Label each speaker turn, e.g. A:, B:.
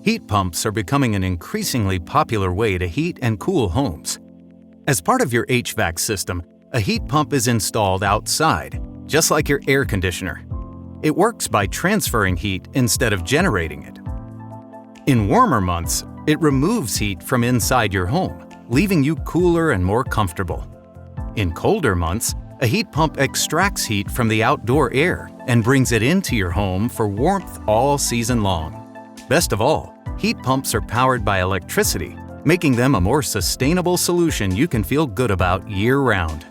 A: Heat pumps are becoming an increasingly popular way to heat and cool homes. As part of your HVAC system, a heat pump is installed outside, just like your air conditioner. It works by transferring heat instead of generating it. In warmer months, it removes heat from inside your home, leaving you cooler and more comfortable. In colder months, a heat pump extracts heat from the outdoor air and brings it into your home for warmth all season long. Best of all, heat pumps are powered by electricity, making them a more sustainable solution you can feel good about year-round.